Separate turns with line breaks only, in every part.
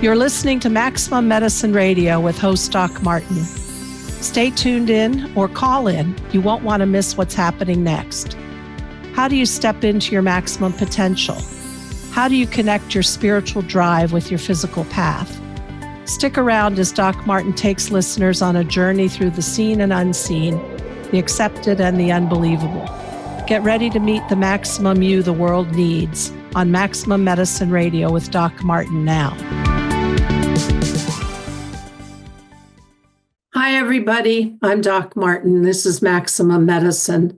You're listening to Maximum Medicine Radio with host Doc Martin. Stay tuned in or call in. You won't want to miss what's happening next. How do you step into your maximum potential? How do you connect your spiritual drive with your physical path? Stick around as Doc Martin takes listeners on a journey through the seen and unseen, the accepted and the unbelievable. Get ready to meet the maximum you the world needs on Maximum Medicine Radio with Doc Martin now. Hi, everybody. I'm Doc Martin. This is Maximum Medicine.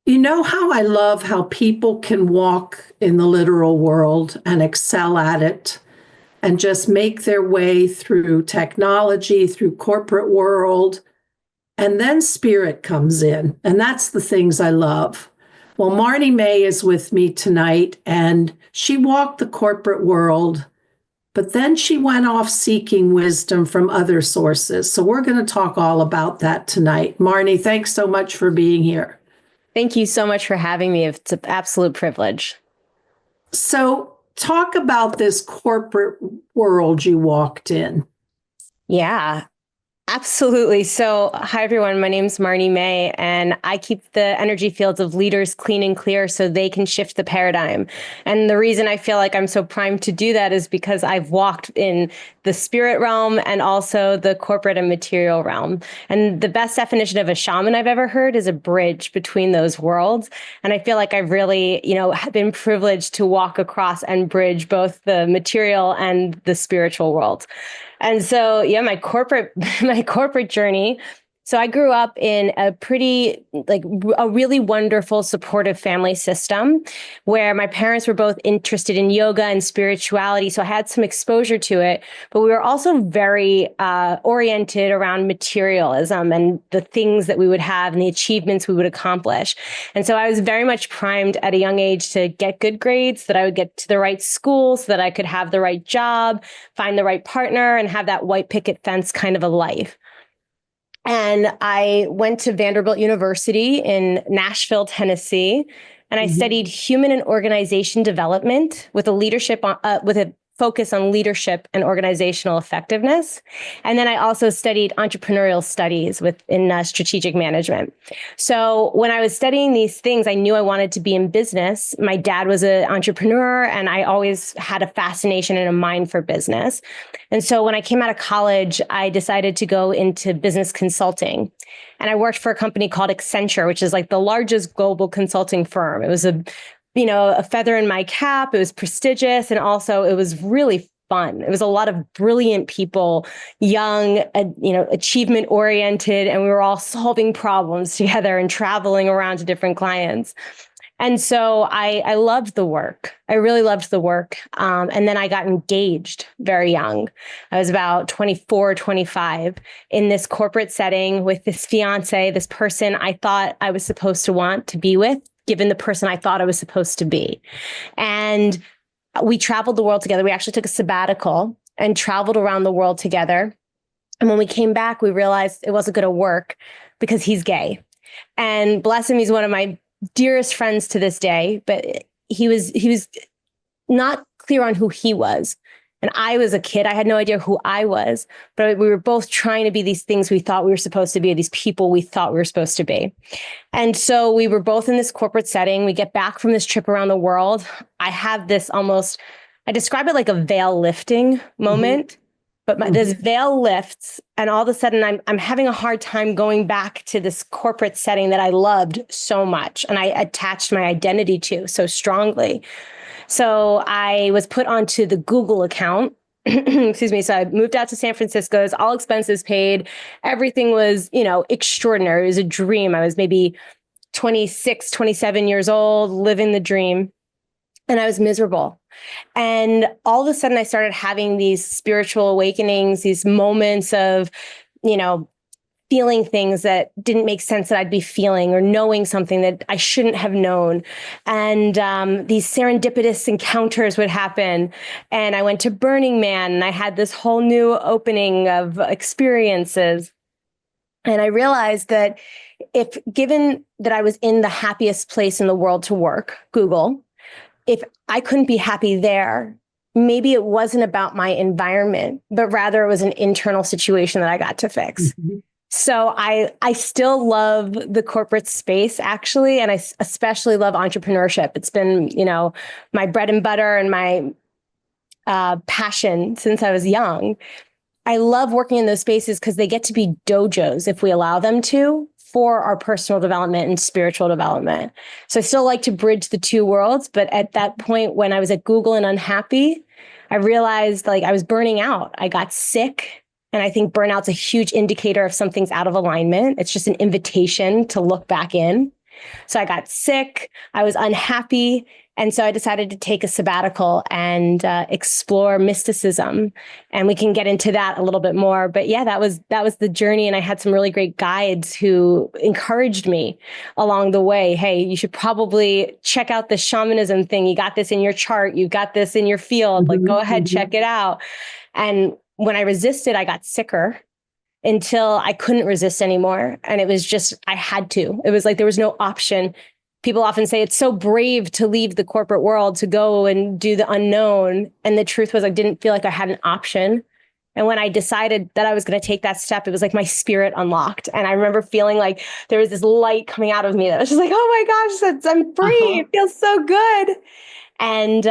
You know how I love how people can walk in the literal world and excel at it and just make their way through technology, through corporate world, and then spirit comes in. And that's the things I love. Well, Marni Mae is with me tonight, and she walked the corporate world, but then she went off seeking wisdom from other sources. So we're going to talk all about that tonight. Marni, thanks so much for being here.
Thank you so much for having me. It's an absolute privilege.
So talk about this corporate world you walked in.
Yeah, absolutely. So, hi, everyone. My name's Marni Mae, and I keep the energy fields of leaders clean and clear so they can shift the paradigm. And the reason I feel like I'm so primed to do that is because I've walked in the spirit realm and also the corporate and material realm. And the best definition of a shaman I've ever heard is a bridge between those worlds. And I feel like I've really, have been privileged to walk across and bridge both the material and the spiritual world. And so, my corporate journey. So I grew up in a really wonderful, supportive family system where my parents were both interested in yoga and spirituality. So I had some exposure to it, but we were also very oriented around materialism and the things that we would have and the achievements we would accomplish. And so I was very much primed at a young age to get good grades, that I would get to the right school so that I could have the right job, find the right partner, and have that white picket fence kind of a life. And I went to Vanderbilt University in Nashville, Tennessee, and I studied human and organization development with a focus on leadership and organizational effectiveness. And then I also studied entrepreneurial studies in strategic management. So when I was studying these things, I knew I wanted to be in business. My dad was an entrepreneur, and I always had a fascination and a mind for business. And so when I came out of college, I decided to go into business consulting. And I worked for a company called Accenture, which is like the largest global consulting firm. It was a feather in my cap. It was prestigious. And also it was really fun. It was a lot of brilliant people, young, achievement oriented. And we were all solving problems together and traveling around to different clients. And so I loved the work. I really loved the work. And then I got engaged very young. I was about 24, 25 in this corporate setting with this fiance, this person I thought I was supposed to want to be with, given the person I thought I was supposed to be. And we traveled the world together. We actually took a sabbatical and traveled around the world together. And when we came back, we realized it wasn't going to work because he's gay. And bless him, he's one of my dearest friends to this day, but he was not clear on who he was. And I was a kid. I had no idea who I was, but we were both trying to be these things we thought we were supposed to be, these people we thought we were supposed to be. And so we were both in this corporate setting. We get back from this trip around the world. I have this I describe it like a veil lifting moment, but this veil lifts, and all of a sudden I'm having a hard time going back to this corporate setting that I loved so much and I attached my identity to so strongly. So I was put onto the Google account. Excuse me. So I moved out to San Francisco. It was all expenses paid. Everything was, extraordinary. It was a dream. I was maybe 26, 27 years old, living the dream. And I was miserable. And all of a sudden I started having these spiritual awakenings, these moments of, feeling things that didn't make sense that I'd be feeling, or knowing something that I shouldn't have known. And these serendipitous encounters would happen. And I went to Burning Man, and I had this whole new opening of experiences. And I realized that given that I was in the happiest place in the world to work, Google, if I couldn't be happy there, maybe it wasn't about my environment, but rather it was an internal situation that I got to fix.
Mm-hmm.
So I still love the corporate space, actually, and I especially love entrepreneurship. It's been, my bread and butter and my passion since I was young. I love working in those spaces because they get to be dojos, if we allow them to, for our personal development and spiritual development. So I still like to bridge the two worlds. But at that point, when I was at Google and unhappy, I realized like I was burning out. I got sick. And I think burnout's a huge indicator if something's out of alignment. It's just an invitation to look back in. So I got sick. I was unhappy. And so I decided to take a sabbatical and explore mysticism. And we can get into that a little bit more. But yeah, that was the journey. And I had some really great guides who encouraged me along the way. Hey, you should probably check out the shamanism thing. You got this in your chart. You got this in your field. Like, go ahead, check it out. And when I resisted, I got sicker until I couldn't resist anymore. And it was just, I had to. It was like there was no option. People often say it's so brave to leave the corporate world to go and do the unknown. And the truth was I didn't feel like I had an option. And when I decided that I was going to take that step, it was like my spirit unlocked. And I remember feeling like there was this light coming out of me that was just like, oh my gosh, I'm free. It feels so good. And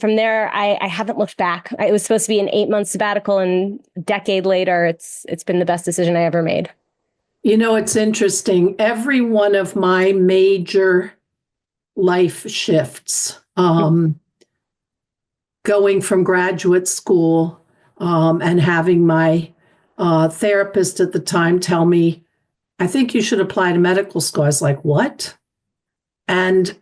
from there, I haven't looked back. It was supposed to be an 8-month sabbatical, and a decade later, it's been the best decision I ever made.
It's interesting. Every one of my major life shifts, going from graduate school and having my therapist at the time tell me, I think you should apply to medical school. I was like, what? And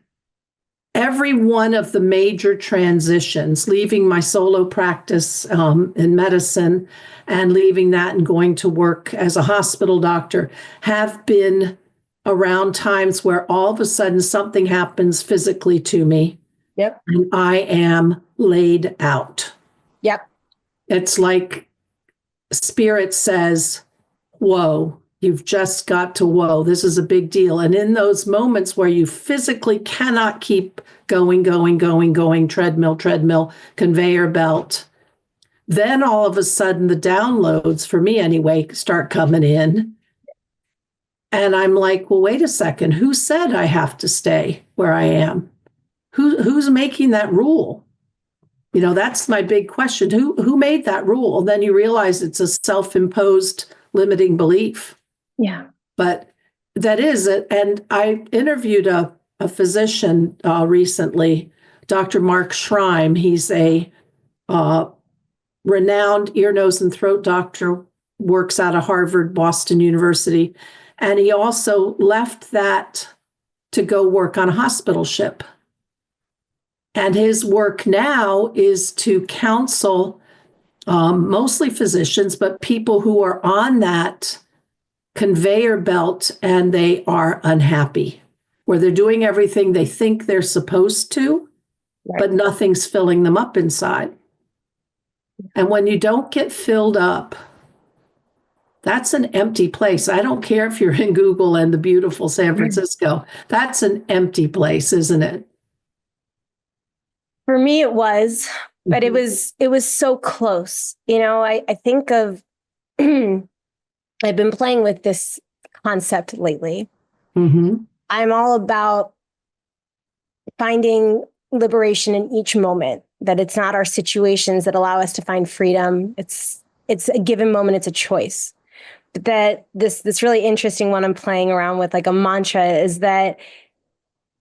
every one of the major transitions, leaving my solo practice in medicine and leaving that and going to work as a hospital doctor, have been around times where all of a sudden something happens physically to me.
Yep.
And I am laid out.
Yep.
It's like spirit says, whoa. You've just got to, whoa, this is a big deal. And in those moments where you physically cannot keep going, treadmill, conveyor belt, then all of a sudden the downloads, for me anyway, start coming in. And I'm like, well, wait a second. Who said I have to stay where I am? Who's making that rule? That's my big question. Who made that rule? And then you realize it's a self-imposed limiting belief.
Yeah.
But that is it. And I interviewed a physician recently, Dr. Mark Schreim. He's a renowned ear, nose, and throat doctor, works out of Harvard, Boston University. And he also left that to go work on a hospital ship. And his work now is to counsel mostly physicians, but people who are on that conveyor belt and they are unhappy, where they're doing everything they think they're supposed to, right, but nothing's filling them up inside. And when you don't get filled up, that's an empty place. I don't care if you're in Google and the beautiful San Francisco. That's an empty place, isn't it?
For me, it was, but it was so close. I think of I've been playing with this concept lately.
Mm-hmm.
I'm all about finding liberation in each moment, that it's not our situations that allow us to find freedom. It's a given moment. It's a choice. But that this really interesting one I'm playing around with, like a mantra, is that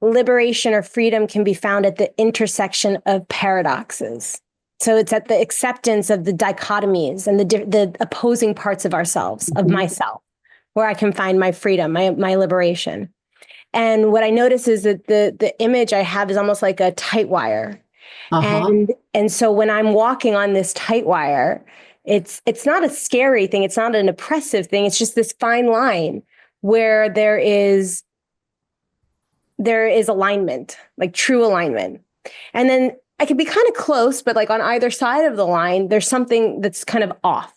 liberation or freedom can be found at the intersection of paradoxes. So it's at the acceptance of the dichotomies and the opposing parts of ourselves, of myself, where I can find my freedom, my liberation. And what I notice is that the image I have is almost like a tight wire. And so when I'm walking on this tight wire, it's not a scary thing. It's not an oppressive thing. It's just this fine line where there is alignment, like true alignment. And then I could be kind of close, but like on either side of the line, there's something that's kind of off.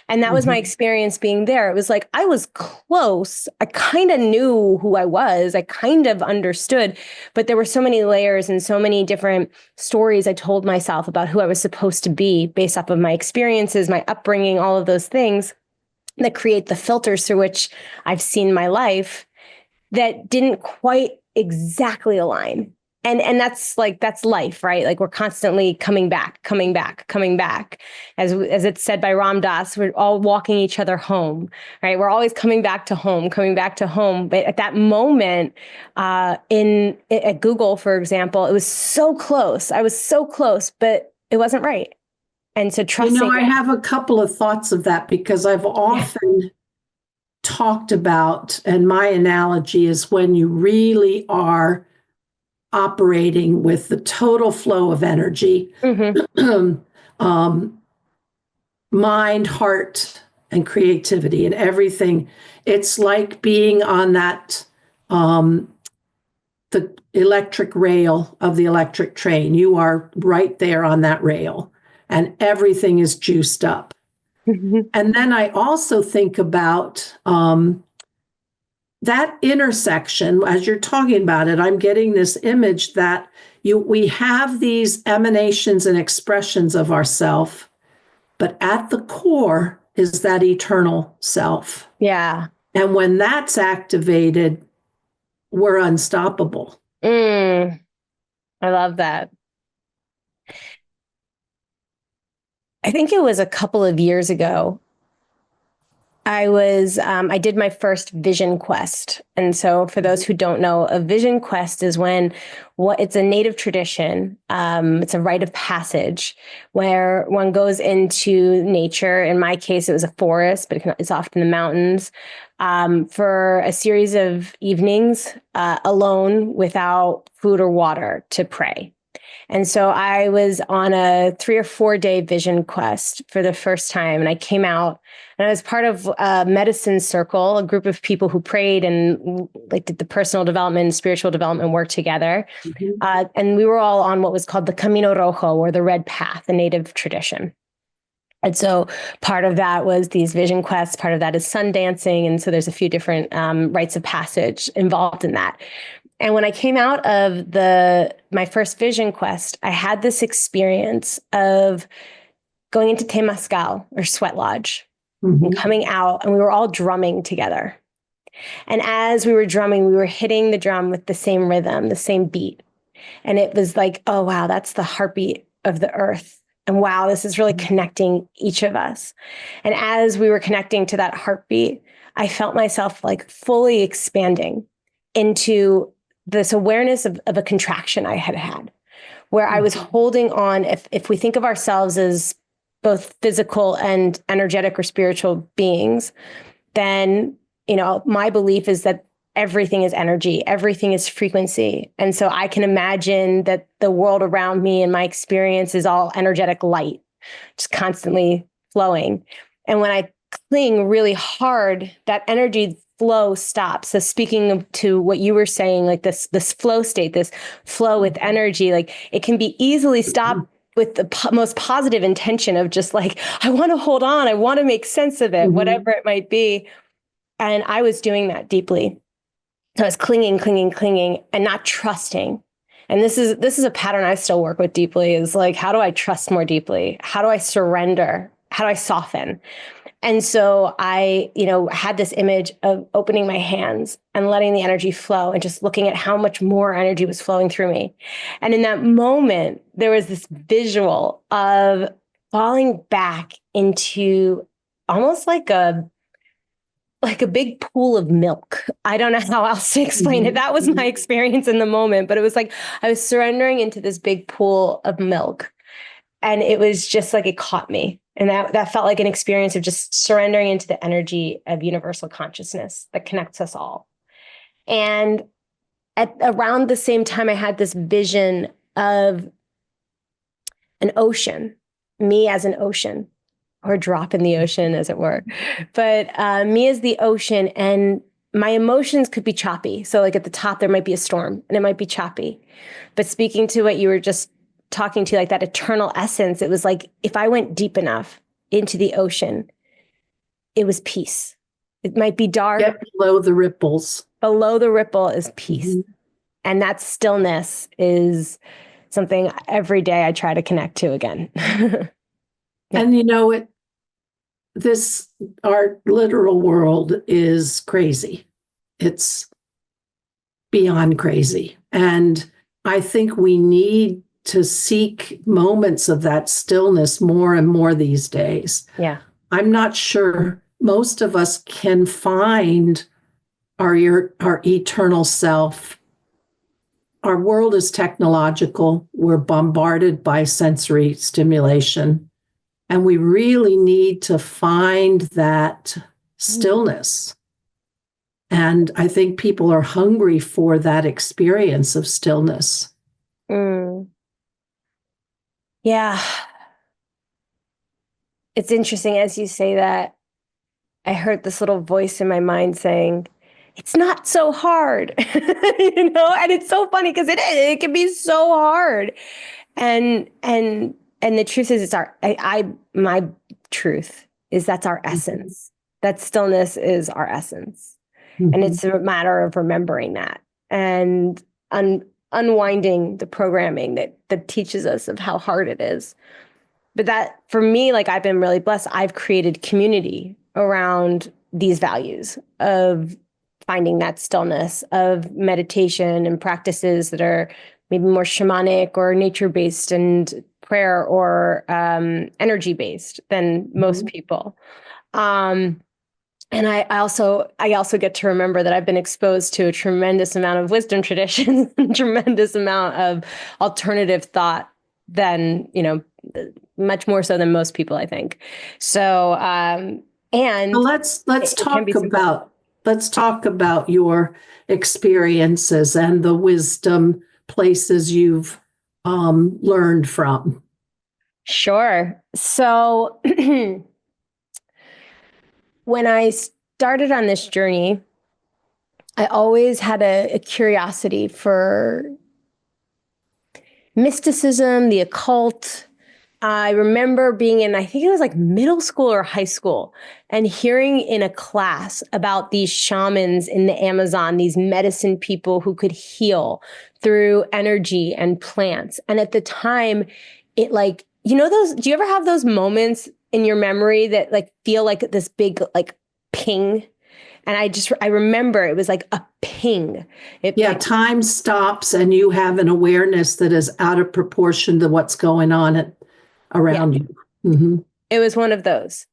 And that was my
Mhm.
experience being there. It was like, I was close. I kind of knew who I was. I kind of understood, but there were so many layers and so many different stories I told myself about who I was supposed to be based off of my experiences, my upbringing, all of those things that create the filters through which I've seen my life that didn't quite exactly align. And that's life, right? Like we're constantly coming back. As it's said by Ram Dass, we're all walking each other home, right? We're always coming back to home. But at that moment, at Google, for example, it was so close. I was so close, but it wasn't right. And so trusting.
I have a couple of thoughts of that because I've
Yeah.
often talked about, and my analogy is when you really are operating with the total flow of energy,
Mm-hmm.
um, mind, heart, and creativity, and everything. It's like being on that the electric rail of the electric train. You are right there on that rail, and everything is juiced up.
Mm-hmm.
And then I also think about that intersection as you're talking about it. I'm getting this image that we have these emanations and expressions of ourself, but at the core is that eternal self.
Yeah.
And when that's activated, we're unstoppable.
I love that. I think it was a couple of years ago. I did my first vision quest. And so for those who don't know, a vision quest is it's a native tradition. It's a rite of passage where one goes into nature. In my case, it was a forest, but it's often the mountains, for a series of evenings, alone without food or water to pray. And so I was on a 3 or 4 day vision quest for the first time. And I came out and I was part of a medicine circle, a group of people who prayed and like did the personal development and spiritual development work together.
Mm-hmm.
And we were all on what was called the Camino Rojo, or the red path, a native tradition. And so part of that was these vision quests. Part of that is sun dancing. And so there's a few different rites of passage involved in that. And when I came out of my first vision quest, I had this experience of going into Temascal, or sweat lodge,
Mm-hmm.
and coming out, and we were all drumming together. And as we were drumming, we were hitting the drum with the same rhythm, the same beat. And it was like, oh, wow, that's the heartbeat of the earth. And wow, this is really connecting each of us. And as we were connecting to that heartbeat, I felt myself like fully expanding into this awareness of a contraction I had, where I was holding on. If we think of ourselves as both physical and energetic or spiritual beings, then, my belief is that everything is energy, everything is frequency. And so I can imagine that the world around me and my experience is all energetic light, just constantly flowing. And when I cling really hard, that energy flow stops. So speaking to what you were saying, like this flow state, this flow with energy, like it can be easily stopped with the most positive intention of just like, I want to hold on, I want to make sense of it, whatever it might be. And I was doing that deeply. So I was clinging, and not trusting. And this is a pattern I still work with deeply, is like, how do I trust more deeply? How do I surrender? How do I soften? And so I, had this image of opening my hands and letting the energy flow and just looking at how much more energy was flowing through me. And in that moment, there was this visual of falling back into almost like a big pool of milk. I don't know how else to explain it. That was my experience in the moment, but it was like I was surrendering into this big pool of milk. And it was just like it caught me. And that felt like an experience of just surrendering into the energy of universal consciousness that connects us all. And at around the same time, I had this vision of an ocean, me as an ocean, or a drop in the ocean, as it were. But me as the ocean, and my emotions could be choppy. So like at the top, there might be a storm and it might be choppy. But speaking to what you were just talking to, like that eternal essence, it was like if I went deep enough into the ocean, it was peace. It might be dark.
Get below the ripples.
Below the ripple is peace.
Mm-hmm.
And that stillness is something every day I try to connect to again. Yeah.
And our literal world is crazy. It's beyond crazy. And I think we need to seek moments of that stillness more and more these days.
Yeah.
I'm not sure most of us can find our eternal self. Our world is technological. We're bombarded by sensory stimulation. And we really need to find that stillness. And I think people are hungry for that experience of stillness.
Mm. Yeah. It's interesting as you say that. I heard this little voice in my mind saying, it's not so hard, and it's so funny because it can be so hard. And the truth is my truth is that's our essence. That stillness is our essence.
Mm-hmm.
And it's a matter of remembering that and unwinding the programming that teaches us of how hard it is. But that for me, like I've been really blessed. I've created community around these values of finding that stillness, of meditation and practices that are maybe more shamanic or nature-based and prayer or energy-based than most people. And I also get to remember that I've been exposed to a tremendous amount of wisdom traditions, tremendous amount of alternative thought than, much more so than most people, I think. So, and
well, let's talk about your experiences and the wisdom places you've learned from.
Sure. So when I started on this journey, I always had a curiosity for mysticism, the occult. I remember being in, I think it was like middle school or high school, and hearing in a class about these shamans in the Amazon, these medicine people who could heal through energy and plants. And at the time, it like, do you ever have those moments in your memory that like feel like this big like ping? And I remember it was like a ping.
Time stops and you have an awareness that is out of proportion to what's going on around you. Mm-hmm.
It was one of those.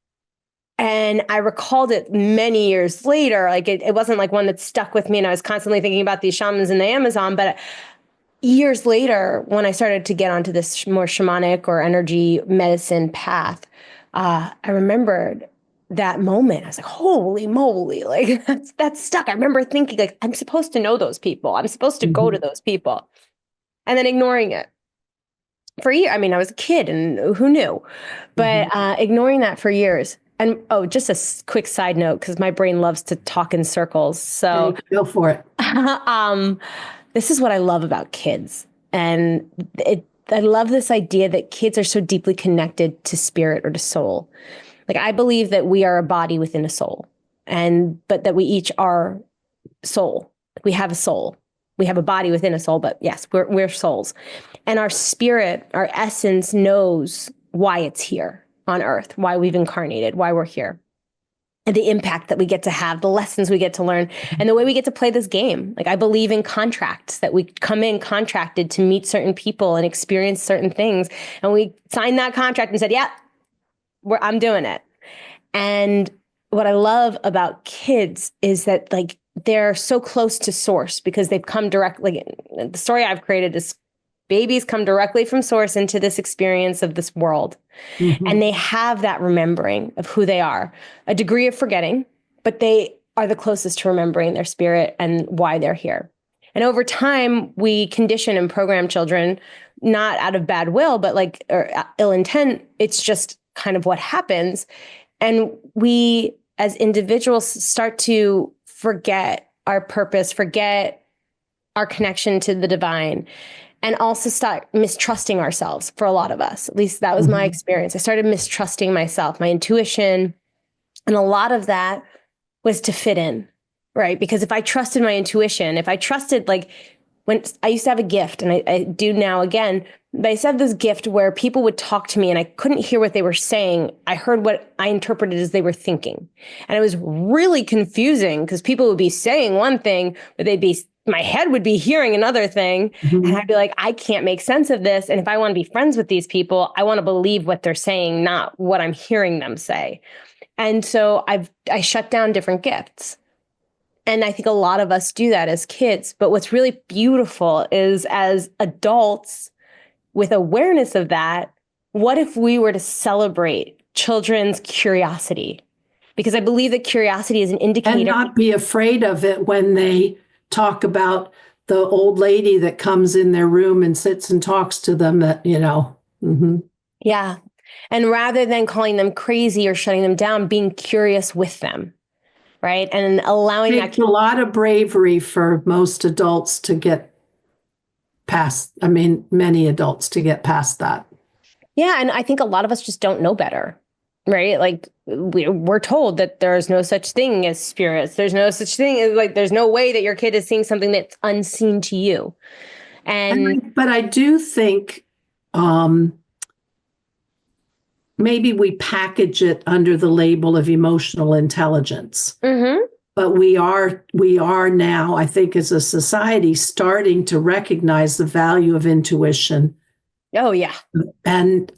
And I recalled it many years later. Like it wasn't like one that stuck with me and I was constantly thinking about these shamans in the Amazon. But years later, when I started to get onto this more shamanic or energy medicine path, I remembered that moment. I was like, holy moly, like that's stuck. I remember thinking like, I'm supposed to know those people. I'm supposed to go to those people. And then ignoring it for years. I mean, I was a kid and who knew, but ignoring that for years. And just a quick side note, because my brain loves to talk in circles. So
go for it.
This is what I love about kids. And I love this idea that kids are so deeply connected to spirit or to soul. Like I believe that we are a body within a soul, but that we each are soul. We have a soul. We have a body within a soul, but yes, we're souls. And our spirit, our essence knows why it's here on earth, why we've incarnated, why we're here. And the impact that we get to have, the lessons we get to learn, and the way we get to play this game. Like I believe in contracts, that we come in contracted to meet certain people and experience certain things. And we signed that contract and said, yeah, I'm doing it. And what I love about kids is that like they're so close to source because they've come directly. The story I've created is babies come directly from source into this experience of this world. And they have that remembering of who they are, a degree of forgetting, but they are the closest to remembering their spirit and why they're here. And over time, we condition and program children, not out of bad will, but or ill intent. It's just kind of what happens. And we as individuals start to forget our purpose, forget our connection to the divine, and also start mistrusting ourselves for a lot of us. At least that was my experience. I started mistrusting myself, my intuition, And a lot of that was to fit in, right? Because if I trusted my intuition, if I trusted, like when I used to have a gift, and I do now again, but I used to have this gift where people would talk to me and I couldn't hear what they were saying. I heard what I interpreted as they were thinking. And it was really confusing because people would be saying one thing, but my head would be hearing another thing. And I'd be like, I can't make sense of this. And if I want to be friends with these people, I want to believe what they're saying, not what I'm hearing them say. And so I shut down different gifts. And I think a lot of us do that as kids. But what's really beautiful is as adults with awareness of that, what if we were to celebrate children's curiosity? Because I believe that curiosity is an indicator.
And not be afraid of it when they talk about the old lady that comes in their room and sits and talks to them, that,
Yeah. And rather than calling them crazy or shutting them down, being curious with them, right? And allowing
that. It takes a lot of bravery for most adults to get past, many adults to get past that.
Yeah. And I think a lot of us just don't know better, right? Like we're told that there's no such thing as spirits. There's no such thing as there's no way that your kid is seeing something that's unseen to you.
But I do think maybe we package it under the label of emotional intelligence. But we are now, I think, as a society, starting to recognize the value of intuition.
Oh, yeah.
And,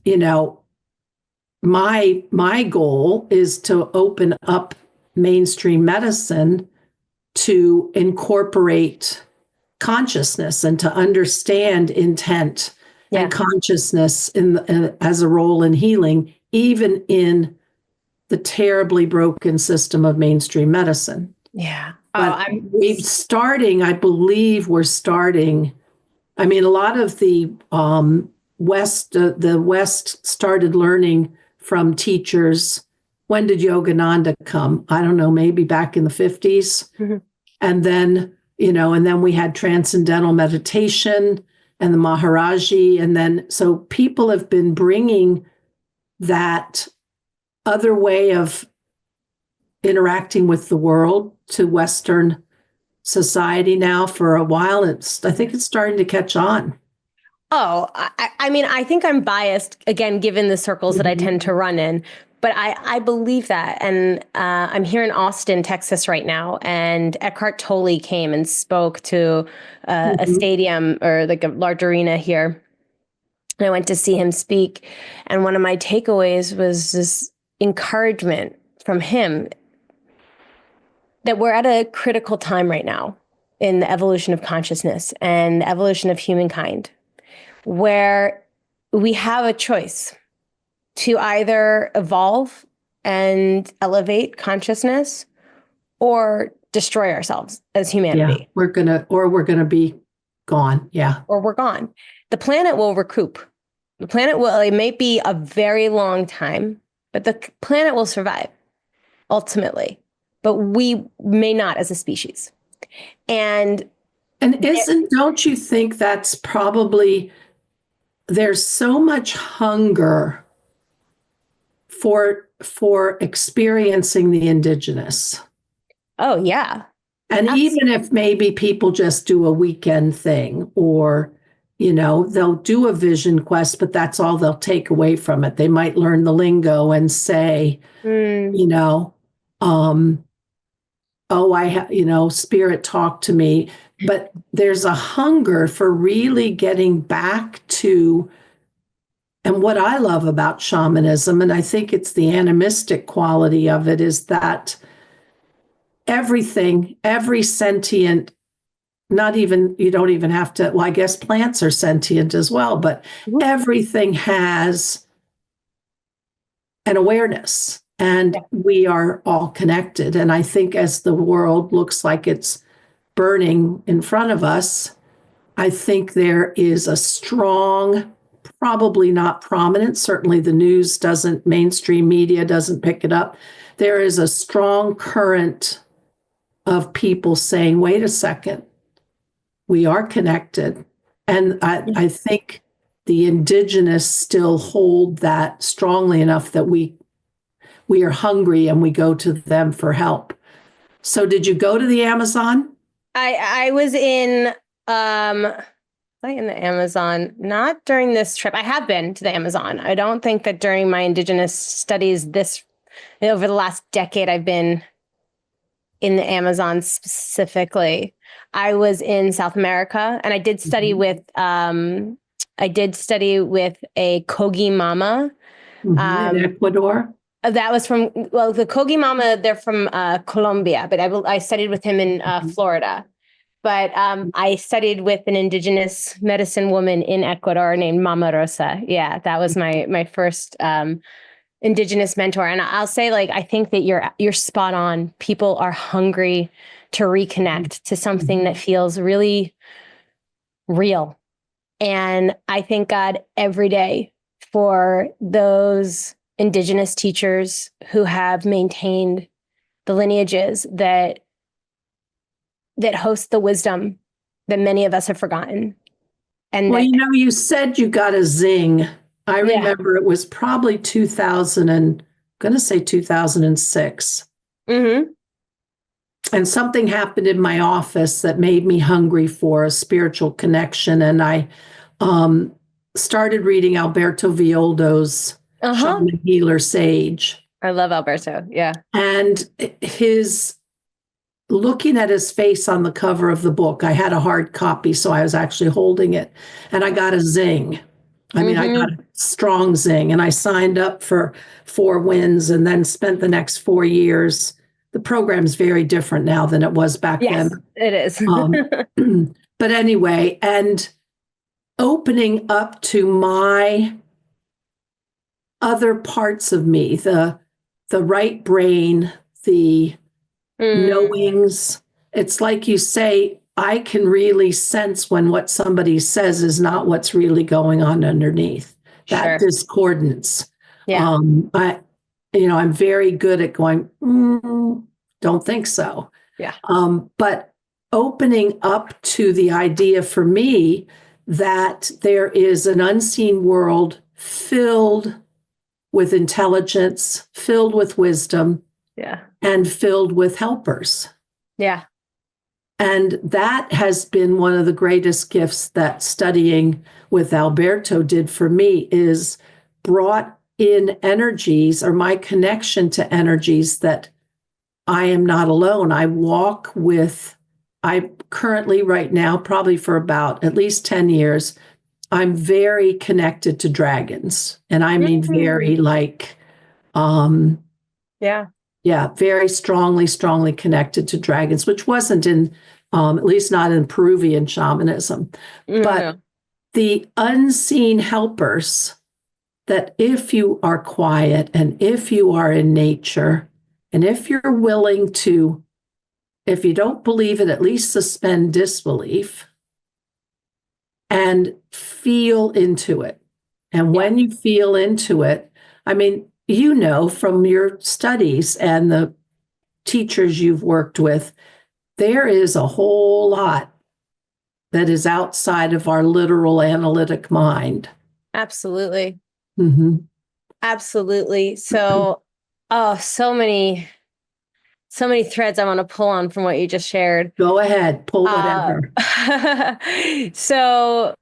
my goal is to open up mainstream medicine to incorporate consciousness and to understand intent and consciousness as a role in healing, even in the terribly broken system of mainstream medicine.
Yeah.
I believe we're starting. A lot of the West started learning from teachers. When did Yogananda come? I don't know, maybe back in the 50s. And then, and then we had transcendental meditation and the Maharaji. And then, so people have been bringing that other way of interacting with the world to Western society now for a while. I think it's starting to catch on.
Oh, I think I'm biased, again, given the circles that I tend to run in, but I believe that. And I'm here in Austin, Texas right now, and Eckhart Tolle came and spoke to a stadium or like a large arena here. And I went to see him speak. And one of my takeaways was this encouragement from him that we're at a critical time right now in the evolution of consciousness and the evolution of humankind, where we have a choice to either evolve and elevate consciousness or destroy ourselves as humanity.
Yeah, we're gonna be gone. Yeah.
Or we're gone. The planet will recoup. It may be a very long time, but the planet will survive ultimately, but we may not as a species. And
don't you think that's probably, there's so much hunger for experiencing the indigenous.
Oh, yeah.
And
Absolutely.
Even if maybe people just do a weekend thing, or, they'll do a vision quest, but that's all they'll take away from it. They might learn the lingo and say, spirit talk to me. But there's a hunger for really getting back to, and what I love about shamanism, and I think it's the animistic quality of it, is that every sentient, you don't even have to, well, I guess plants are sentient as well, but everything has an awareness, and we are all connected. And I think as the world looks like it's burning in front of us, I think there is a strong, probably not prominent, certainly the news mainstream media doesn't pick it up. There is a strong current of people saying, wait a second, we are connected. And I think the indigenous still hold that strongly enough that we we are hungry and we go to them for help. So did you go to the Amazon?
I was in the Amazon, not during this trip. I have been to the Amazon. I don't think that during my Indigenous studies over the last decade, I've been in the Amazon specifically. I was in South America, and I did study with a Kogi Mama.
In Ecuador?
That was the Kogi Mama, they're from Colombia, but I studied with him in Florida. But I studied with an indigenous medicine woman in Ecuador named Mama Rosa. Yeah, that was my first indigenous mentor. And I'll say, like, I think that you're spot on. People are hungry to reconnect to something that feels really real. And I thank God every day for those indigenous teachers who have maintained the lineages that host the wisdom that many of us have forgotten. And
well, you said you got a zing. I remember it was probably 2006.
Mm-hmm.
And something happened in my office that made me hungry for a spiritual connection. And I started reading Alberto Villoldo's Shaman Healer Sage.
I love Alberto. Yeah.
And looking at his face on the cover of the book, I had a hard copy, so I was actually holding it, and I got a zing. I mean, I got a strong zing, and I signed up for 4 winds and then spent the next 4 years. The program's very different now than it was back then.
It is.
But anyway, and opening up to my other parts of me, the right brain, the knowings. It's like you say, I can really sense when what somebody says is not what's really going on underneath. That discordance.
Yeah.
I'm very good at going, don't think so.
Yeah.
But opening up to the idea for me that there is an unseen world filled with intelligence, filled with wisdom, and filled with helpers.
Yeah.
And that has been one of the greatest gifts that studying with Alberto did for me, is brought in energies, or my connection to energies, that I am not alone. I currently right now, probably for about at least 10 years, I'm very connected to dragons. And I mean very very strongly connected to dragons, which wasn't in, at least not in Peruvian shamanism. But the unseen helpers, that if you are quiet and if you are in nature, and if you're willing to, if you don't believe it, at least suspend disbelief and feel into it. And when you feel into it, I mean, from your studies and the teachers you've worked with, there is a whole lot that is outside of our literal analytic mind.
Absolutely.
Mm-hmm.
Absolutely. So, so many threads I want to pull on from what you just shared.
Go ahead, pull whatever.
So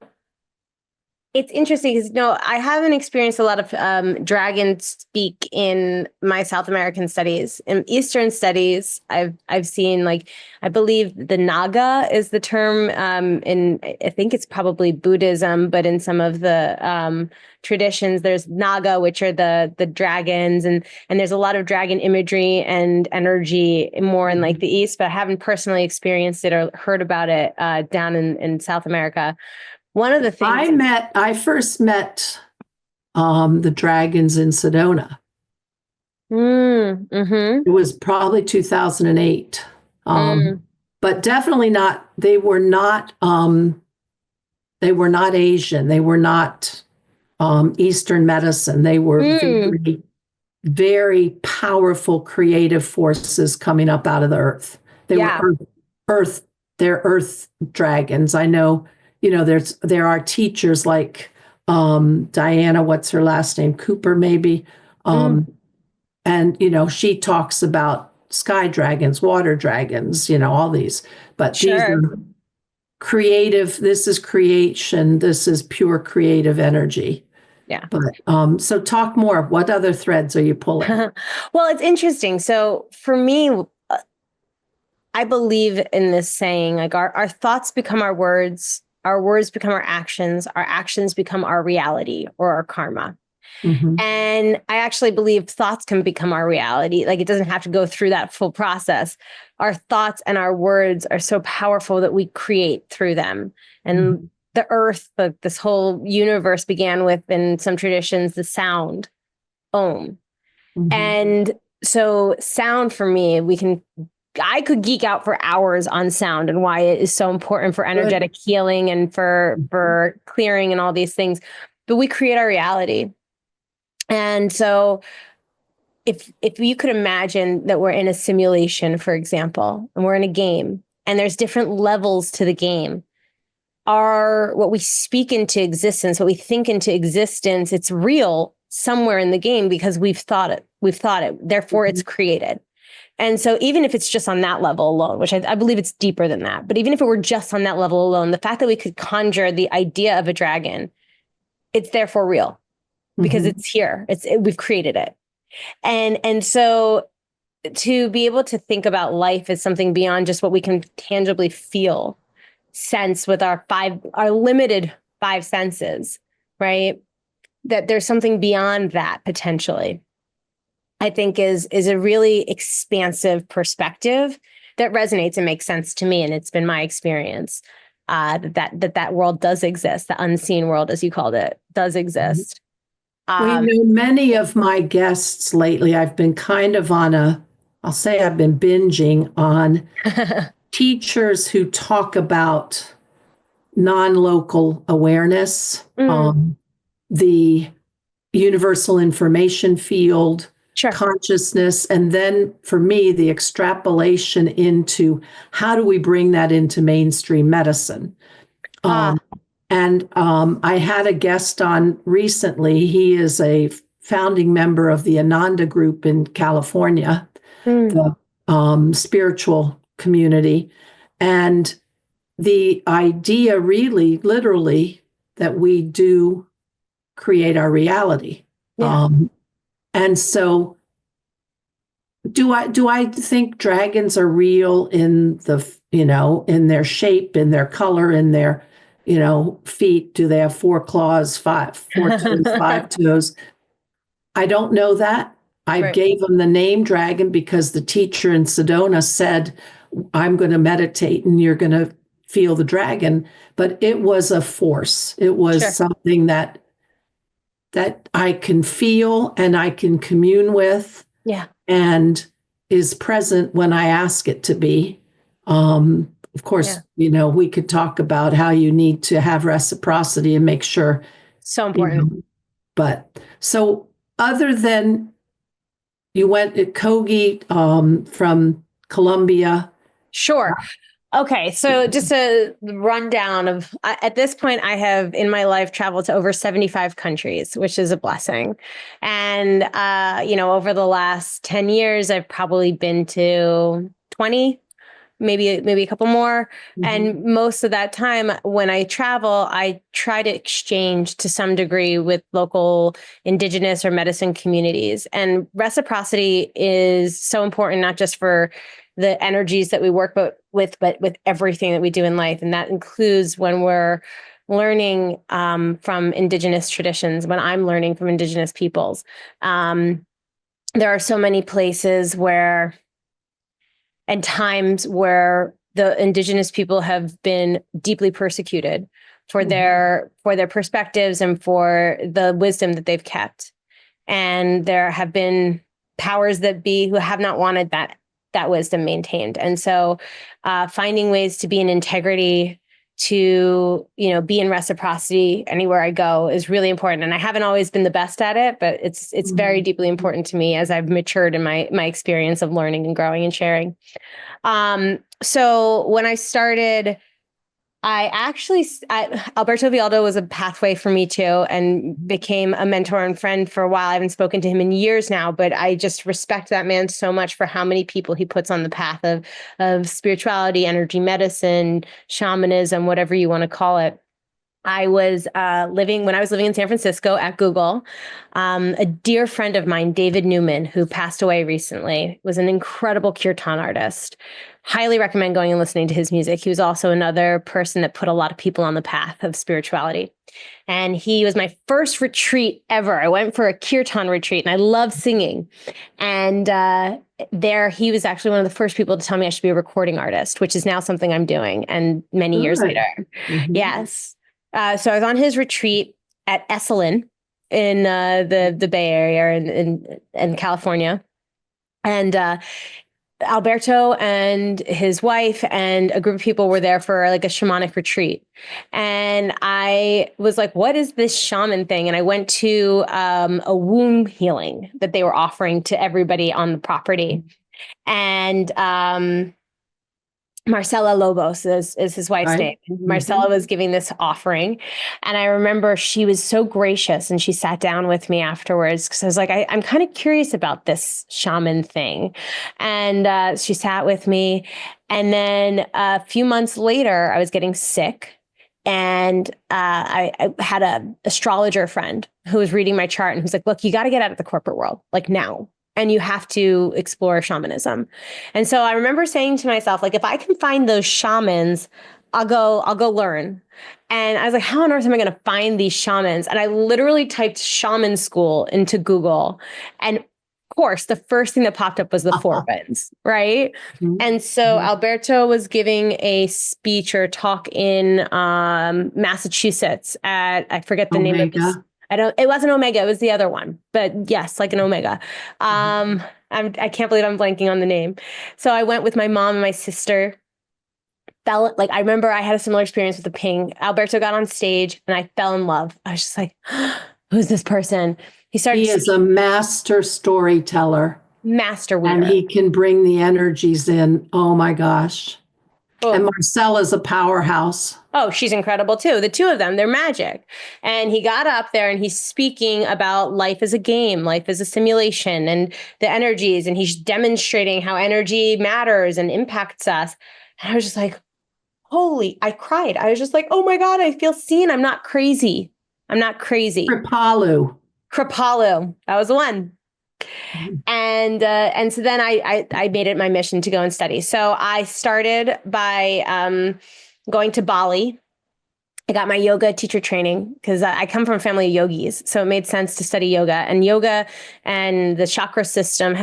it's interesting because, I haven't experienced a lot of dragon speak in my South American studies. In Eastern studies, I've seen, I believe the Naga is the term I think it's probably Buddhism, but in some of the traditions, there's Naga, which are the dragons, and there's a lot of dragon imagery and energy more in the East, but I haven't personally experienced it or heard about it down in South America. One of the things
I first met the dragons in Sedona. It was probably 2008. But definitely not, they were not Asian. They were not Eastern medicine. They were very, very powerful creative forces coming up out of the earth. They were earth, they're earth dragons. I know. There are teachers like Diana, what's her last name? Cooper, maybe. And And, she talks about sky dragons, water dragons, all these, but these
Sure.
are creative. This is creation. This is pure creative energy.
Yeah.
But so talk more. What other threads are you pulling?
Well, it's interesting. So for me, I believe in this saying, like our thoughts become our words become our actions become our reality or our karma.
Mhm.
And I actually believe thoughts can become our reality. Like it doesn't have to go through that full process. Our thoughts and our words are so powerful that we create through them. And the earth, this whole universe began with, in some traditions, the sound, Om. And so sound for me, I could geek out for hours on sound and why it is so important for energetic healing and for clearing and all these things. But we create our reality. And so if you could imagine that we're in a simulation, for example, and we're in a game and there's different levels to the game, what we speak into existence, what we think into existence, it's real somewhere in the game because we've thought it. Therefore, it's created. And so even if it's just on that level alone, which I believe it's deeper than that, but even if it were just on that level alone, the fact that we could conjure the idea of a dragon, it's therefore real because it's here. We've created it. And so to be able to think about life as something beyond just what we can tangibly feel, sense with our limited five senses, right? That there's something beyond that potentially, I think is a really expansive perspective that resonates and makes sense to me. And it's been my experience that world does exist. The unseen world, as you called it, does exist.
Well, many of my guests lately, I've been kind of I'll say I've been binging on teachers who talk about non-local awareness, the universal information field,
Sure.
consciousness, and then for me, the extrapolation into how do we bring that into mainstream medicine? And I had a guest on recently. He is a founding member of the Ananda group in California, the spiritual community. And the idea really, literally, that we do create our reality.
Yeah.
And so do I think dragons are real in in their shape, in their color, in their, feet? Do they have four claws, four toes, five toes? I don't know that. I gave them the name dragon because the teacher in Sedona said, I'm going to meditate and you're going to feel the dragon. But it was a force. It was something that I can feel and I can commune with.
Yeah.
And is present when I ask it to be. Of course, we could talk about how you need to have reciprocity and make sure.
So important.
But so other than you went at Kogi from Colombia.
Sure. Okay, so just a rundown of, at this point, I have in my life traveled to over 75 countries, which is a blessing. And, over the last 10 years, I've probably been to 20, maybe a couple more. And most of that time when I travel, I try to exchange to some degree with local indigenous or medicine communities. And reciprocity is so important, not just for the energies that we work with, but with everything that we do in life. And that includes when we're learning from indigenous traditions, when I'm learning from indigenous peoples. There are so many places and times where the indigenous people have been deeply persecuted for their perspectives and for the wisdom that they've kept. And there have been powers that be who have not wanted that wisdom maintained. And so finding ways to be in integrity, to, be in reciprocity anywhere I go is really important. And I haven't always been the best at it, but it's very deeply important to me as I've matured in my experience of learning and growing and sharing. So when I started Alberto Villoldo was a pathway for me too, and became a mentor and friend for a while. I haven't spoken to him in years now, but I just respect that man so much for how many people he puts on the path of spirituality, energy medicine, shamanism, whatever you want to call it. I was when I was living in San Francisco at Google. A dear friend of mine, David Newman, who passed away recently, was an incredible kirtan artist. Highly recommend going and listening to his music. He was also another person that put a lot of people on the path of spirituality. And he was my first retreat ever. I went for a kirtan retreat and I love singing. And there he was actually one of the first people to tell me I should be a recording artist, which is now something I'm doing. And many years later. Mm-hmm. Yes. So I was on his retreat at Esalen in the Bay Area in California. And Alberto and his wife and a group of people were there for like a shamanic retreat. And I was like, what is this shaman thing? And I went to a womb healing that they were offering to everybody on the property. And Marcela Lobos is his wife's name. Marcela was giving this offering. And I remember she was so gracious and she sat down with me afterwards because I was like, I'm kind of curious about this shaman thing. And she sat with me. And then a few months later, I was getting sick. And I had an astrologer friend who was reading my chart and who's like, look, you got to get out of the corporate world, like now. And you have to explore shamanism. And so I remember saying to myself, like, if I can find those shamans, I'll go learn. And I was like, how on earth am I going to find these shamans? And I literally typed shaman school into Google. And of course, the first thing that popped up was the Four Winds, right? Mm-hmm. And so Alberto was giving a speech or talk in Massachusetts at, I forget the name of this. It wasn't Omega, it was the other one, but yes, like an Omega. I can't believe I'm blanking on the name. So I went with my mom and my sister. I remember I had a similar experience with the ping. Alberto got on stage and I fell in love. I was just like, who's this person? He is
a master storyteller.
Master weaver.
And he can bring the energies in. Oh my gosh. Oh. And Marcella's a powerhouse.
Oh, she's incredible too. The two of them, they're magic. And he got up there and he's speaking about life as a game, life as a simulation, and the energies. And he's demonstrating how energy matters and impacts us. And I was just like, I cried. I was just like, oh my God, I feel seen. I'm not crazy.
Kripalu.
That was the one. And so then I made it my mission to go and study. So I started by going to Bali. I got my yoga teacher training because I come from a family of yogis. So it made sense to study yoga. And yoga and the chakra system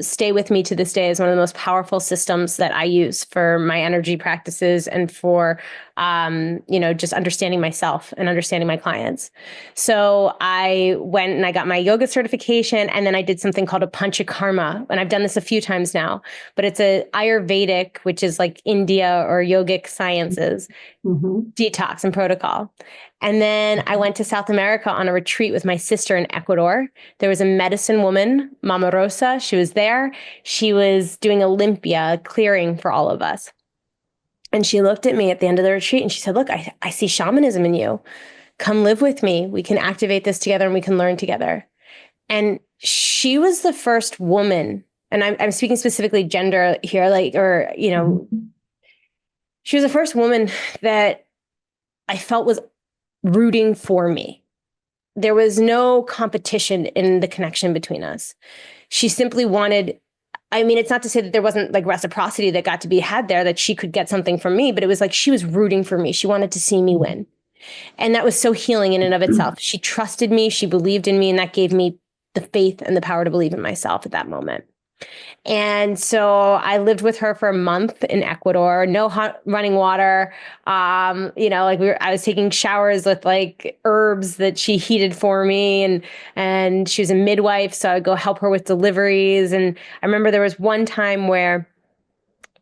stay with me to this day as one of the most powerful systems that I use for my energy practices and for, just understanding myself and understanding my clients. So I went and I got my yoga certification, and then I did something called a panchakarma. And I've done this a few times now, but it's a Ayurvedic, which is like India or yogic sciences, detox and protocol. And then I went to South America on a retreat with my sister in Ecuador. There was a medicine woman, Mama Rosa. She was there. She was doing a limpia, clearing for all of us. And she looked at me at the end of the retreat and she said, look, I see shamanism in you. Come live with me. We can activate this together and we can learn together. And she was the first woman, and I'm speaking specifically gender here, she was the first woman that I felt was rooting for me. There was no competition in the connection between us. She simply wanted, it's not to say that there wasn't like reciprocity that got to be had there, that she could get something from me, but it was like she was rooting for me. She wanted to see me win. And that was so healing in and of itself. She trusted me, she believed in me, and that gave me the faith and the power to believe in myself at that moment. And so I lived with her for a month in Ecuador, no hot running water. I was taking showers with like herbs that she heated for me, and she was a midwife. So I would go help her with deliveries. And I remember there was one time where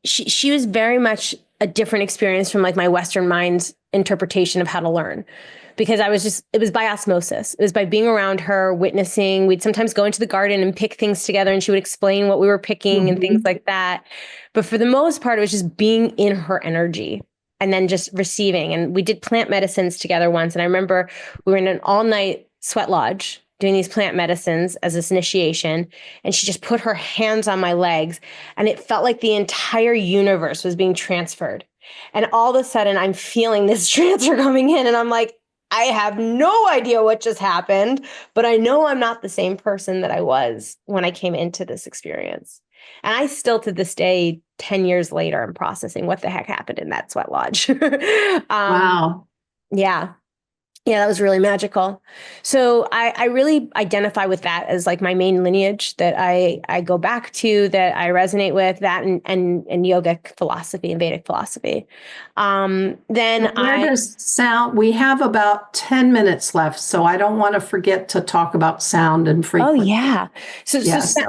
she was very much a different experience from like my Western mind's interpretation of how to learn. Because it was by osmosis. It was by being around her, witnessing. We'd sometimes go into the garden and pick things together, and she would explain what we were picking and things like that. But for the most part, it was just being in her energy. and then just receiving. And we did plant medicines together once. And I remember we were in an all-night sweat lodge doing these plant medicines as this initiation. And she just put her hands on my legs, and it felt like the entire universe was being transferred. And all of a sudden I'm feeling this transfer coming in, and I'm like, I have no idea what just happened, but I know I'm not the same person that I was when I came into this experience. And I still, to this day, 10 years later, I'm processing what the heck happened in that sweat lodge.
Wow.
Yeah. Yeah, that was really magical. So I really identify with that as like my main lineage that I go back to, that I resonate with, that and yogic philosophy and Vedic philosophy. Then
Where does sound? We have about 10 minutes left, so I don't want to forget to talk about sound and
Oh
frequency.
yeah. So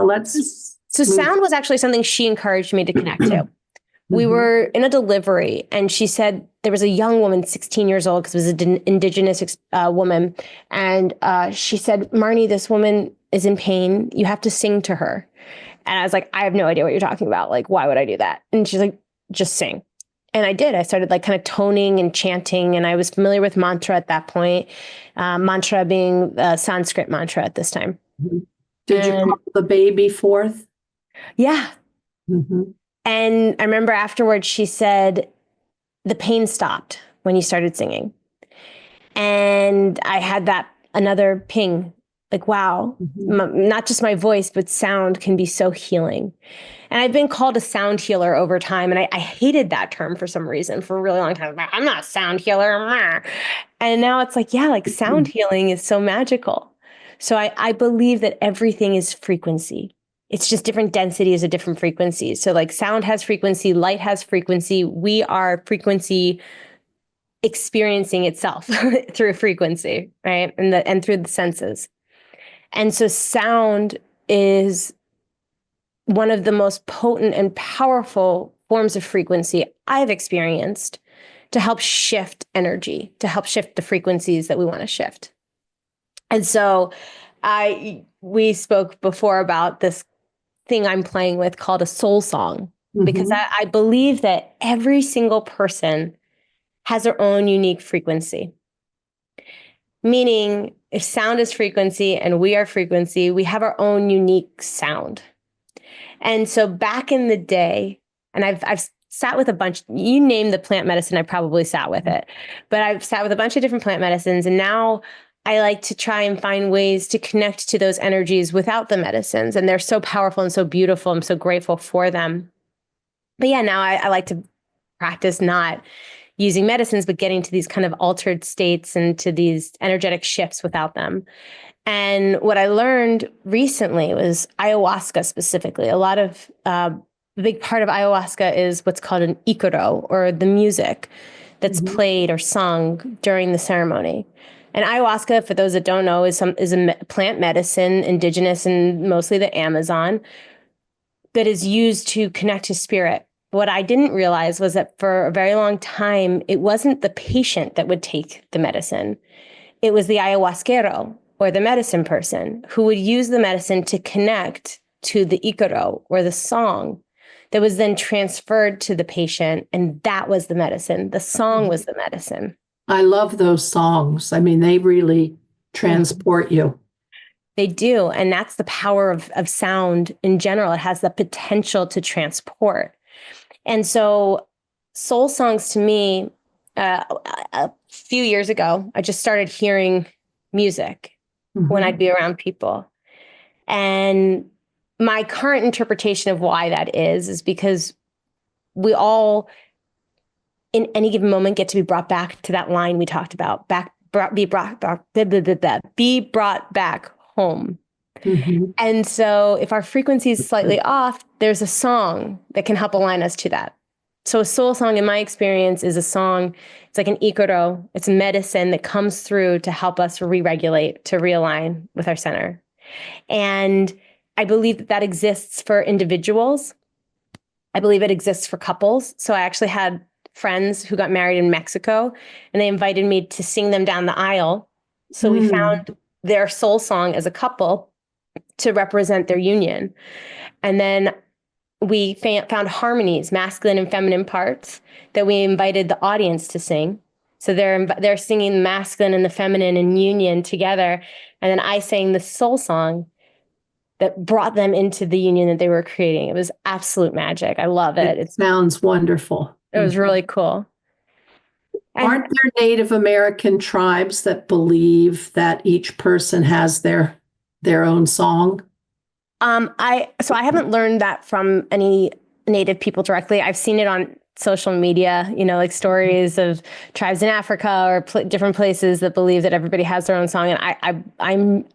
Let's
sound was actually something she encouraged me to connect to. We were in a delivery, and she said there was a young woman, 16 years old, because it was an indigenous woman. And she said, Marni, this woman is in pain. You have to sing to her. And I was like, I have no idea what you're talking about. Like, why would I do that? And she's like, just sing. And I did. I started like kind of toning and chanting. And I was familiar with mantra at that point, mantra being a Sanskrit mantra at this time.
Did you call the baby forth?
Yeah. And I remember afterwards, she said, the pain stopped when you started singing. And I had that another ping, like, wow, not just my voice, but sound can be so healing. And I've been called a sound healer over time. And I hated that term for some reason for a really long time. I'm not a sound healer. And now it's like, yeah, like sound healing is so magical. So I believe that everything is frequency. It's just different densities of different frequencies. So like sound has frequency, light has frequency. We are frequency experiencing itself through frequency, right? And through the senses. And so sound is one of the most potent and powerful forms of frequency I've experienced to help shift energy, to help shift the frequencies that we want to shift. And so we spoke before about this thing I'm playing with called a soul song, because I believe that every single person has their own unique frequency. Meaning, if sound is frequency and we are frequency, we have our own unique sound. And so back in the day, and I've sat with a bunch, you name the plant medicine, I probably sat with it, but I've sat with a bunch of different plant medicines, and now I like to try and find ways to connect to those energies without the medicines. And they're so powerful and so beautiful. I'm so grateful for them. But yeah, now I like to practice not using medicines, but getting to these kind of altered states and to these energetic shifts without them. And what I learned recently was ayahuasca specifically. A lot of, a big part of ayahuasca is what's called an ikaro, or the music that's played or sung during the ceremony. And ayahuasca, for those that don't know, is a plant medicine, indigenous and mostly the Amazon, that is used to connect to spirit. What I didn't realize was that for a very long time, it wasn't the patient that would take the medicine. It was the ayahuasquero, or the medicine person, who would use the medicine to connect to the ikaro, or the song, that was then transferred to the patient. And that was the medicine. The song was the medicine.
I love those songs. I mean, they really transport you.
They do. And that's the power of sound in general. It has the potential to transport. And so soul songs to me, a few years ago, I just started hearing music when I'd be around people. And my current interpretation of why that is because we all, in any given moment, get to be brought back to that line we talked about, be brought back home. And so if our frequency is slightly off, there's a song that can help align us to that. So a soul song, in my experience, is a song, it's like an ikaro, it's medicine that comes through to help us re-regulate, to realign with our center. And I believe that that exists for individuals. I believe it exists for couples. So I actually had friends who got married in Mexico, and they invited me to sing them down the aisle. So we found their soul song as a couple to represent their union. And then we found harmonies, masculine and feminine parts that we invited the audience to sing. So they're singing the masculine and the feminine in union together. And then I sang the soul song that brought them into the union that they were creating. It was absolute magic. I love it.
It sounds wonderful.
It was really cool. And
aren't there Native American tribes that believe that each person has their own song?
I haven't learned that from any Native people directly. I've seen it on social media, like stories of tribes in Africa or different places that believe that everybody has their own song. And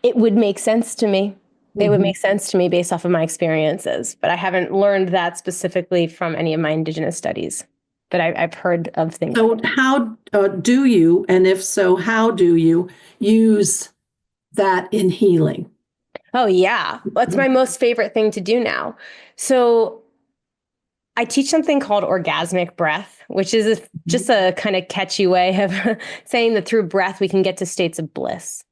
it would make sense to me. It would make sense to me based off of my experiences, but I haven't learned that specifically from any of my Indigenous studies. But I've heard of things.
So how do you, and if so, how do you use that in healing?
Oh, yeah. That's my most favorite thing to do now. So I teach something called orgasmic breath, which is just a kind of catchy way of saying that through breath, we can get to states of bliss.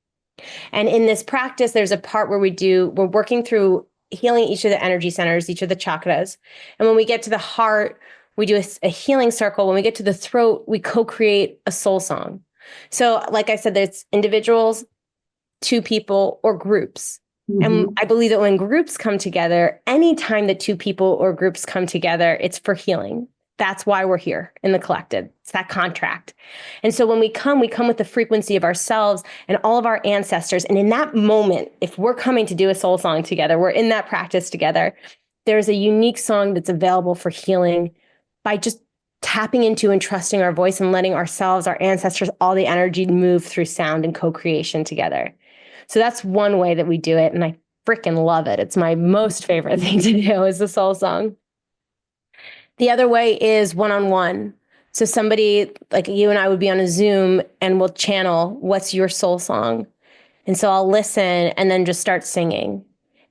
And in this practice, there's a part where we're working through healing each of the energy centers, each of the chakras. And when we get to the heart, we do a healing circle. When we get to the throat, we co-create a soul song. So like I said, there's individuals, two people, or groups. And I believe that when groups come together, anytime that two people or groups come together, it's for healing. That's why we're here in the collective. It's that contract. And so when we come with the frequency of ourselves and all of our ancestors. And in that moment, if we're coming to do a soul song together, we're in that practice together, there's a unique song that's available for healing by just tapping into and trusting our voice and letting ourselves, our ancestors, all the energy move through sound and co-creation together. So that's one way that we do it. And I freaking love it. It's my most favorite thing to do is the soul song. The other way is one-on-one. So somebody like you and I would be on a Zoom and we'll channel, what's your soul song? And so I'll listen and then just start singing.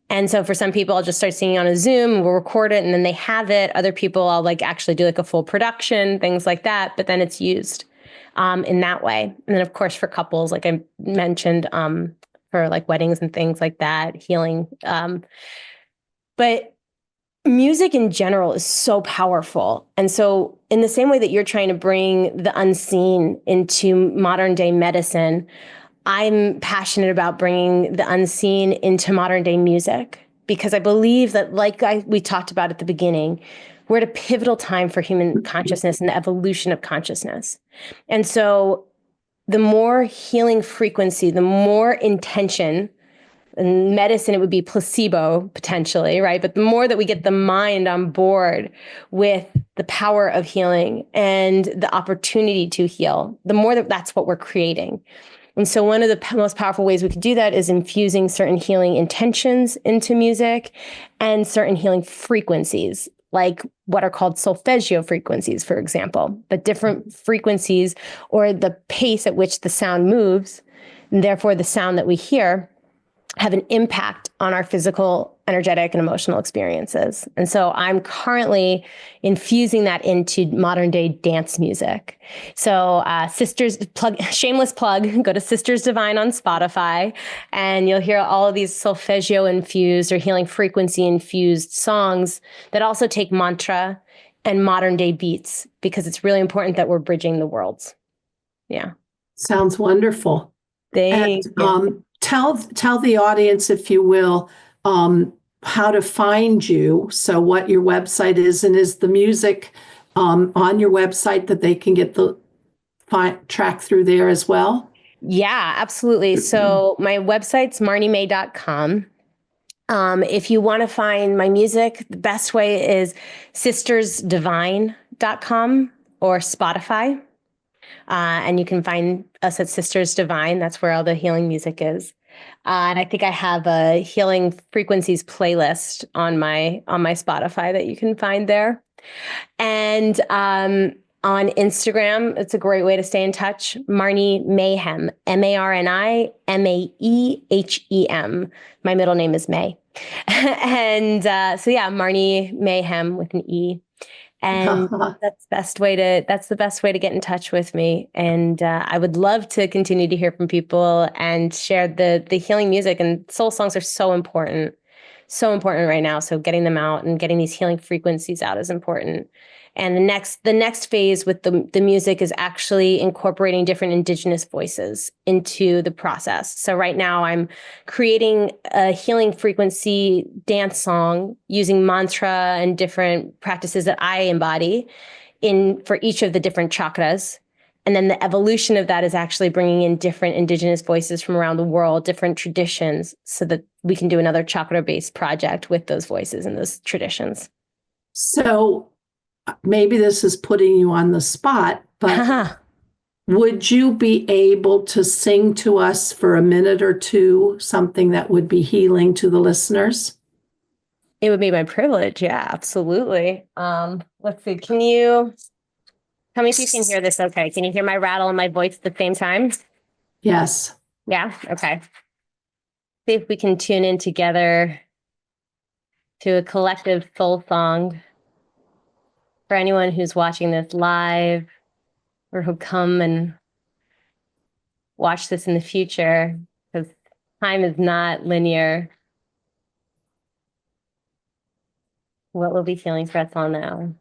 And so for some people, I'll just start singing on a Zoom, we'll record it and then they have it. Other people, I'll actually do a full production, things like that. But then it's used in that way. And then of course, for couples, like I mentioned, for weddings and things like that, healing. But music in general is so powerful. And so in the same way that you're trying to bring the unseen into modern day medicine, I'm passionate about bringing the unseen into modern day music, because I believe that we talked about at the beginning, we're at a pivotal time for human consciousness and the evolution of consciousness. And so the more healing frequency, the more intention, in medicine, it would be placebo potentially, right? But the more that we get the mind on board with the power of healing and the opportunity to heal, the more that's what we're creating. And so one of the most powerful ways we could do that is infusing certain healing intentions into music and certain healing frequencies, like what are called solfeggio frequencies, for example, but different frequencies or the pace at which the sound moves, and therefore the sound that we hear, have an impact on our physical, energetic, and emotional experiences. And so I'm currently infusing that into modern day dance music. So shameless plug, go to Sisters Divine on Spotify, and you'll hear all of these solfeggio infused or healing frequency infused songs that also take mantra and modern day beats, because it's really important that we're bridging the worlds. Yeah.
Sounds wonderful.
Thank you.
Tell the audience, if you will, how to find you. So what your website is, and is the music on your website that they can get the track through there as well?
Yeah, absolutely. So my website's marnimae.com. If you want to find my music, the best way is sistersdivine.com or Spotify. And you can find us at Sisters Divine. That's where all the healing music is. And I think I have a healing frequencies playlist on my Spotify that you can find there. And on Instagram, it's a great way to stay in touch. Marni Mayhem, MARNIMAEHEM. My middle name is May. And so yeah, Marni Mayhem with an E. And that's the best way to get in touch with me. And I would love to continue to hear from people and share the healing music. And soul songs are so important. so important right now. So getting them out and getting these healing frequencies out is important. And the next phase with the music is actually incorporating different indigenous voices into the process. So right now I'm creating a healing frequency dance song using mantra and different practices that I embody for each of the different chakras. And then the evolution of that is actually bringing in different indigenous voices from around the world, different traditions, so that we can do another chakra-based project with those voices and those traditions.
So maybe this is putting you on the spot, but would you be able to sing to us for a minute or two, something that would be healing to the listeners?
It would be my privilege. Yeah, absolutely. Let's see. Tell me if you can hear this okay. Can you hear my rattle and my voice at the same time?
Yes.
Yeah? Okay. See if we can tune in together to a collective soul song for anyone who's watching this live or who come and watch this in the future, because time is not linear. What will be feeling for us all now?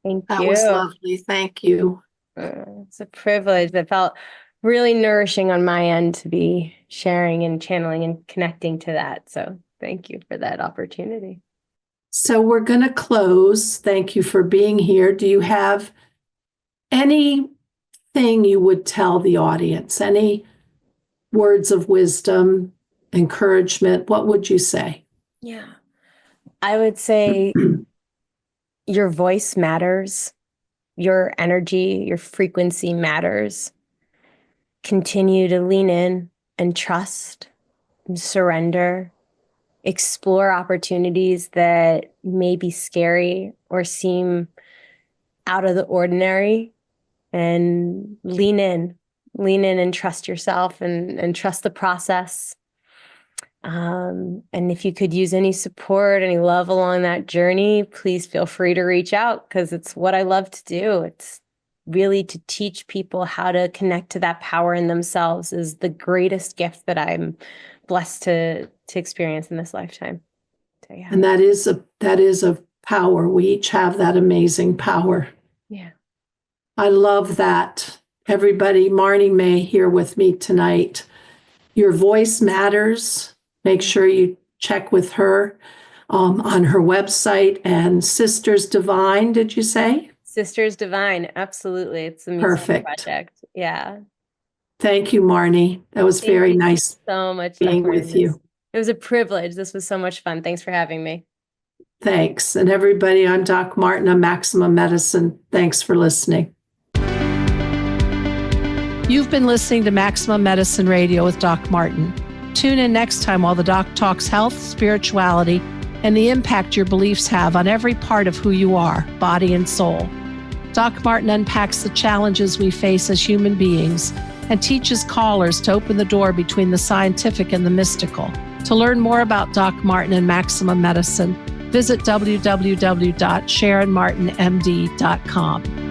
Thank you.
That was lovely. Thank you.
It's a privilege. That felt really nourishing on my end to be sharing and channeling and connecting to that. So thank you for that opportunity.
So we're going to close. Thank you for being here. Do you have anything you would tell the audience? Any words of wisdom, encouragement? What would you say?
Yeah. I would say your voice matters. Your energy, your frequency matters. Continue to lean in and trust and surrender. Explore opportunities that may be scary or seem out of the ordinary, and lean in and trust yourself and trust the process. And if you could use any support, any love along that journey, please feel free to reach out, because it's what I love to do. It's really to teach people how to connect to that power in themselves is the greatest gift that I'm blessed to experience in this lifetime. So, yeah.
And that is a power. We each have that amazing power.
Yeah.
I love that. Everybody, Marni Mae here with me tonight. Your voice matters. Make sure you check with her on her website. And Sisters Divine, did you say?
Sisters Divine, absolutely. It's a music project. Yeah.
Thank you, Marni. That was very nice.
So much
being with you.
It was a privilege. This was so much fun. Thanks for having me.
Thanks. And everybody, I'm Doc Martin of Maximum Medicine. Thanks for listening. You've been listening to Maximum Medicine Radio with Doc Martin. Tune in next time while the doc talks health, spirituality, and the impact your beliefs have on every part of who you are, body and soul. Doc Martin unpacks the challenges we face as human beings and teaches callers to open the door between the scientific and the mystical. To learn more about Doc Martin and Maximum Medicine, visit www.sharonmartinmd.com.